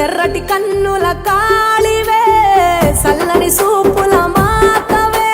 ఎర్రటి కన్నుల కాళివే సల్లని సూపుల మాతవే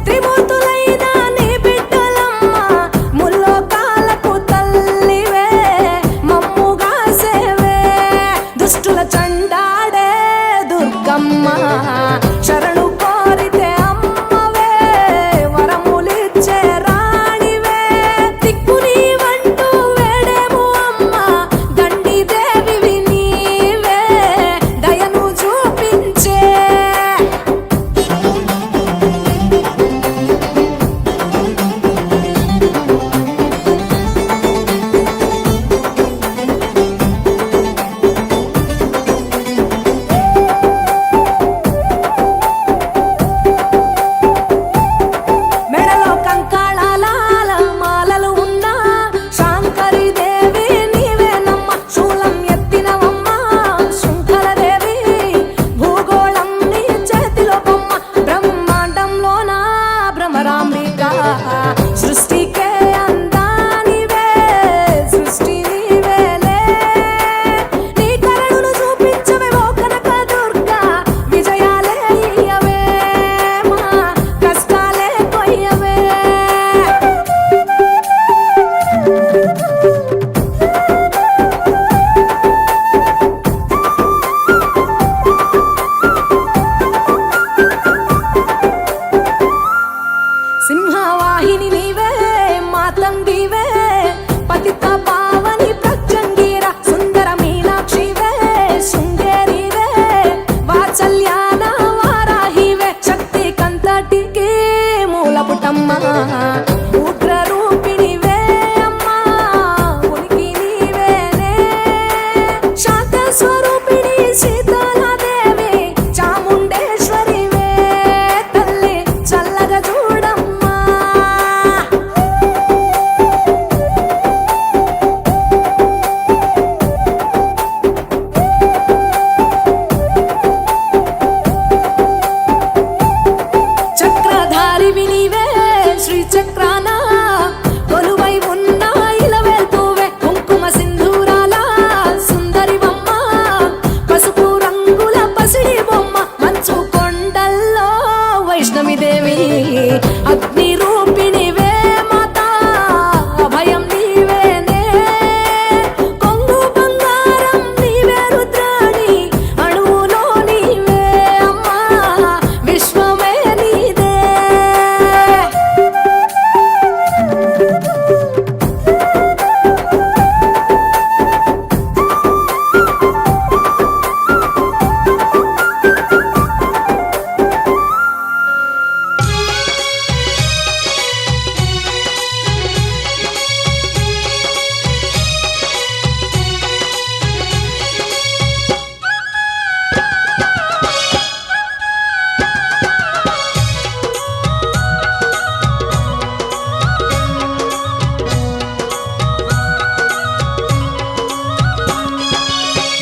త్రిమూర్తులైన నీ బిడ్డలమ్మ ముల్లోకాలకు తల్లివే మమ్ముగా సేవే దుష్టుల చండాడే దుర్గమ్మ శరణు కోరితే అమ్మవే వరములిచ్చే రాణివే దిక్కు నీవంటూ వేడేము అమ్మ దండి దేవివి నీవే దయను చూపించే మెడలో కంకాళాల మాలలు ఉన్న శాంకరి దేవి నీవేనమ్మ శూలం ఎత్తినవమ్మ శృంఖలదేవి భూగోళం నీ చేతిలో బొమ్మ బ్రహ్మాండంలోన భ్రమరాంబిక సృష్టికే అందానివే సృష్టి నీవేలే నీ కరుణను చూపించవే ఓ కనక దుర్గా విజయాలే ఇయ్యవే మా కష్టాలే కొయ్యవే సింహవాహిని నీవే మాతంగివే పతిత పావని ప్రత్యంగిర సుందర మీనాక్షివే శృంగేరివే వాత్సల్యాన వారాహివే శక్తి కంతటికి మూలపుటమ్మ ఉగ్ర రూపిణివే అమ్మా ఉనికి నీవేనే శాంత స్వరూపిణి సీతాలదేవి చాముండేశ్వరివే తల్లి చల్లగా చూడమ్మా చక్రధారివి నీవే శ్రీచక్రాన కొలువై ఉన్న ఇలవేల్పువే కుంకుమ సింధూరాల సుందరివమ్మ పసుపు రంగుల పసిడి బొమ్మ మంచు కొండల్లో వైష్ణవి దేవి అగ్ని రూపిణివే మాతా అభయం నీవేనే కొంగు బంగారం నీవే రుద్రాణి అణువులో నీవే అమ్మా విశ్వమే నీదే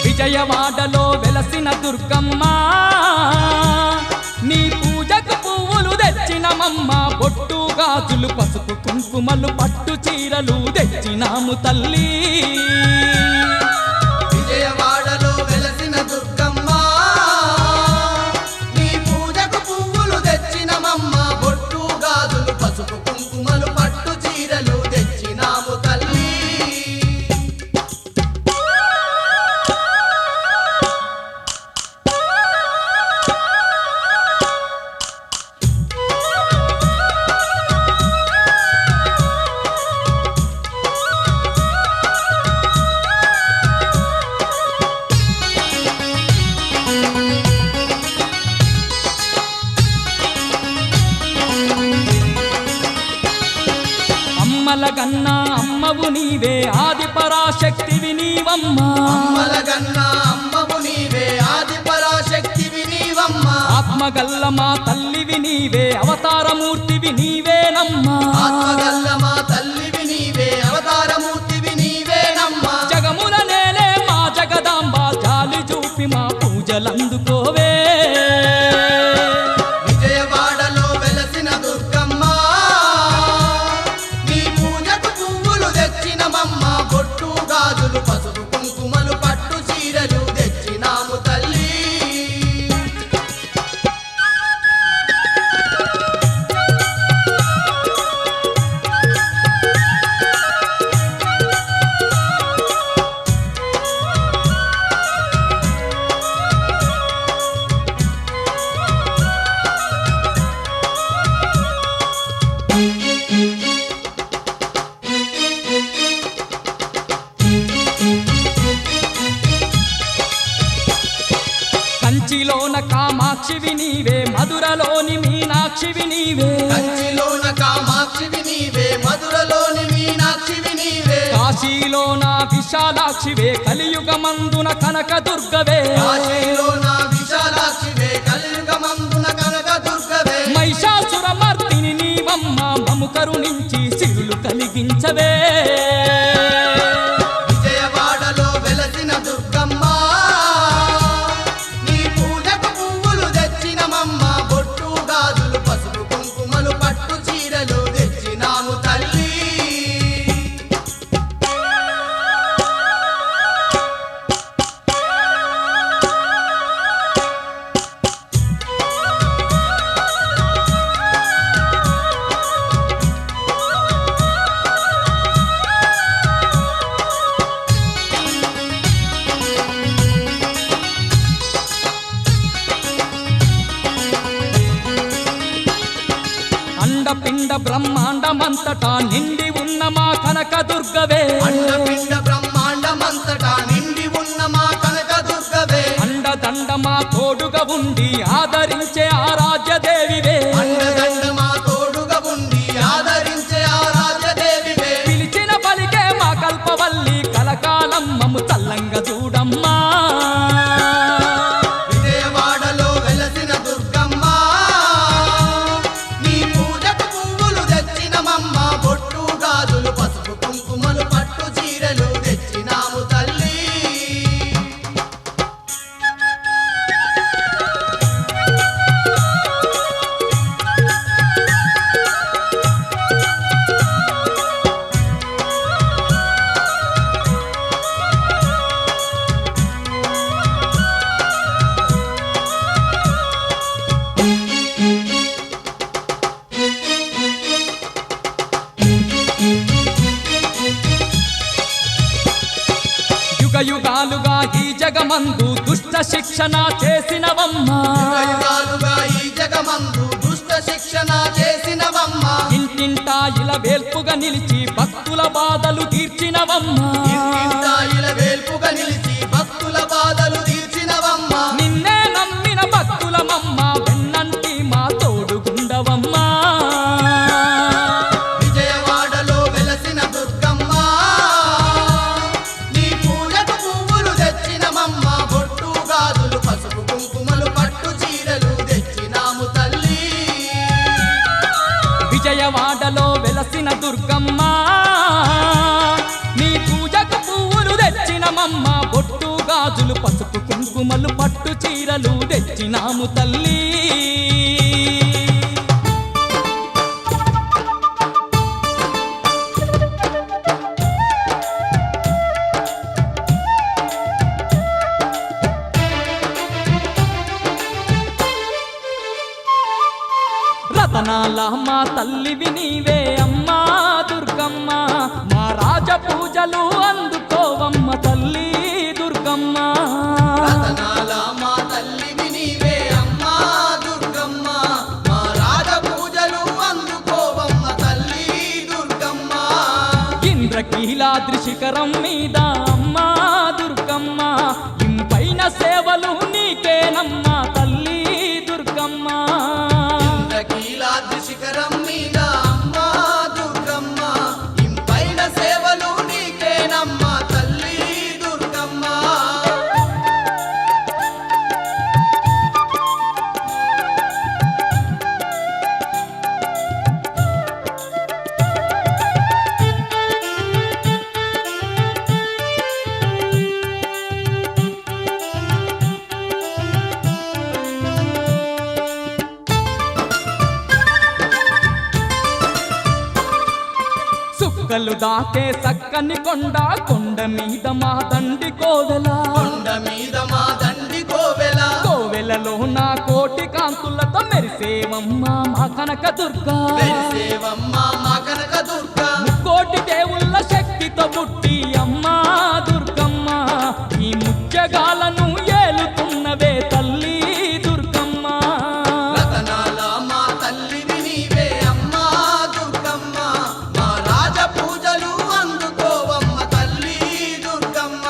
విజయవాడలో వెలసిన దుర్గమ్మ నీ పూజకు పువ్వులు తెచ్చినమమ్మ బొట్టు గాజులు పసుపు కుంకుమలు పట్టు చీరలు తెచ్చినాము తల్లి విజయవాడలో వెలసిన దుర్గమ్మ నీ పూజకు పువ్వులు తెచ్చినమమ్మ బొట్టు గాజులు పసుపు కుంకుమలు పట్టు చీరలు తెచ్చినాము తల్లి అమ్మల కన్నా అమ్మవు నీవే ఆది పరాశక్తివి నీవమ్మ అమ్మలగన్న అమ్మవు నీవే ఆది పరాశక్తివి నీవమ్మ ఆత్మగల్ల మా తల్లివి నీవే అవతారమూర్తివి నీవేనమ్మా ఆత్మగల్ల మా తల్లివి నీవే అవతారమూర్తివి నీవేనమ్మ జగముల నేలే మా జగదాంబ జాలి చూపి మా పూజలందుకోవే విజయవాడలో వెలసిన దుర్గమ్మ నీ పూజకు పువ్వులు తెచ్చినమమ్మ బొట్టు గాజులు పసుపు కుంకుమలు పట్టు చీరలు తెచ్చినా మీనాక్షివి నీవే, కంచిలోన కామాక్షివి నీవే, మధురలోని మీనాక్షివి నీవే, కాశీలోన విశాలాక్షివే, కలియుగమందున కనకదుర్గవే, కాశీలోన విశాలాక్షివే, కలియుగమందున కనకదుర్గవే, మహిషాసురమర్దిని నీవమ్మ మము కరుణించి సిరులు కలిగించవే. విజయవాడలో వెలసిన దుర్గమ్మ, నీ పూజకు పువ్వులు తెచ్చినమమ్మ, బొట్టు గాజులు పసుపు కుంకుమలు పట్టు చీరలు తెచ్చినాము తల్లి. అండపిండ బ్రహ్మాండమంతటా నిండి ఉన్న మా కనకదుర్గవే, అండపిండ బ్రహ్మాండమంతటా నిండి ఉన్న మా కనకదుర్గవే, అండదండ మా తోడుగా ఉండి ఆదరించే ఆరాధ్యదేవివే, అండదండ మా తోడుగా ఉండి ఆదరించే ఆరాధ్యదేవివే, పిలిచిన పలికే మా కల్పవల్లి కలకాలం మము చల్లంగా చూడమ్మా. విజయవాడలో వెలసిన దుర్గమ్మ, నీ పూజకు పువ్వులు తెచ్చినమమ్మ, బొట్టు గాజులు పసుపు కుంకుమలు పట్టు చీరలు తెచ్చినాము తల్లి. యుగ యుగాలుగా ఈ జగమందు దుష్ట శిక్షణ చేసినవమ్మ, యుగాలుగా ఈ జగమందు దుష్ట శిక్షణ చేసినవమ్మ, ఇంటింటా ఇలా వేల్పుగా నిలిచి భక్తుల బాధలు తీర్చినవమ్మ, ఇంటింటా ఇలా వేల్పుగా నిలిచి భక్తుల బాధలు తీర్చినవమ్మ, నిన్నే నమ్మిన భక్తులమమ్మ వెన్నంటి మా తోడుగుండవమ్మా. విజయవాడలో వెలసిన దుర్గమ్మ, నీ పూజకు పువ్వులు తెచ్చినమమ్మ, బొట్టు గాజులు పసుపు కుంకుమలు పట్టు చీరలు తెచ్చినాము తల్లి. విజయవాడలో వెలసిన దుర్గమ్మ, నీ పూజకు పువ్వులు తెచ్చినమమ్మ, బొట్టు గాజులు పసుపు కుంకుమలు పట్టు చీరలు తెచ్చినాము తల్లి. రతనాల మా తల్లివి నీవే అమ్మా దుర్గమ్మ, మా రాజ పూజలు అందుకోవమ్మ తల్లి దుర్గమ్మ. రతనాల మా తల్లివి నీవే అమ్మా దుర్గమ్మ, మా రాజ పూజలు అందుకోవమ్మ తల్లి దుర్గమ్మ. ఇంద్రకీలాద్రి శిఖరం మీద అమ్మా దుర్గమ్మ, ఇంపైన సేవలు నీకేనమ్మా తల్లి దుర్గమ్మ. ఇంద్రకీలాద్రి శిఖరం మీద అమ్మా దుర్గమ్మ, ఇంపైన సేవలు నీకేనమ్మా తల్లి దుర్గమ్మ. చుక్కలు దాకే సక్కని కొండ, కొండ మీద మా దండి కోవెల, కొండ మీద మా దండి కోవెల, కోవెలలో నా కోటి కాంతులతో మెరిసేవమ్మ మా కనకదుర్గా. వెలిసేవమ్మ మా కనకదుర్గ, కోటి దేవుళ్ళ శక్తితో పుట్టి అమ్మా దుర్గమ్మ, ఈ ముత్యగాలను ఏలుతున్నవే తల్లి దుర్గమ్మ. రతనాల మా తల్లివి నీవే అమ్మా దుర్గమ్మ, మా రాజ పూజలు అందుకోవమ్మ తల్లి దుర్గమ్మ.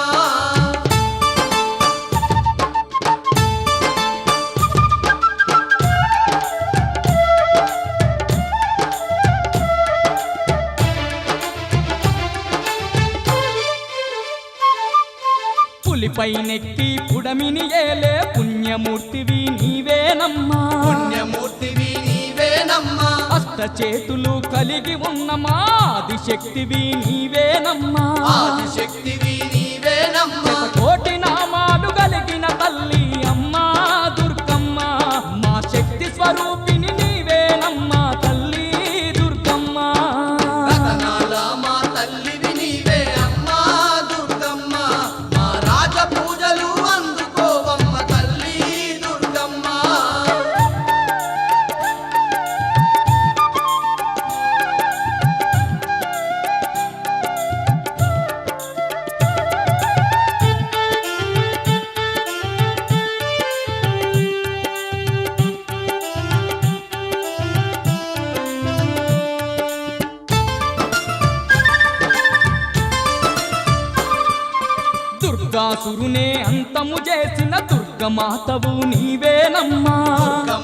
పులిపై నెక్కి పుడమిని ఏలే పుణ్యమూర్తివి నీవేనమ్మా పుణ్యమూర్తివి నీవేనమ్మా అష్ట చేతులు కలిగి ఉన్న మా ఆదిశక్తివి నీవేనమ్మా ఆదిశక్తివి నీవేనమ్మా కోటి నామాలు కలిగిన తల్లి అమ్మా దుర్గమ్మ మా శక్తి స్వరూపిణి నీవేనమ్మా తల్లి దుర్గమ్మ రతనాల మా తల్లివి నీవే అమ్మా దుర్గమ్మ మా రాజ పూజలు అందుకోవమ్మ తల్లి దుర్గమ్మ దుర్గాసురునే అంతము చేసిన దుర్గమాతవు నీవేనమ్మా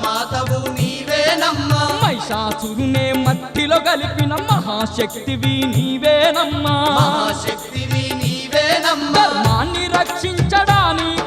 మాతవు నీవేనమ్మా మహిషాసురునే మట్టిలో కలిపిన మహాశక్తివి నీవేనమ్మా మహాశక్తివి నీవేనమ్మా ధర్మాన్ని రక్షించడానికి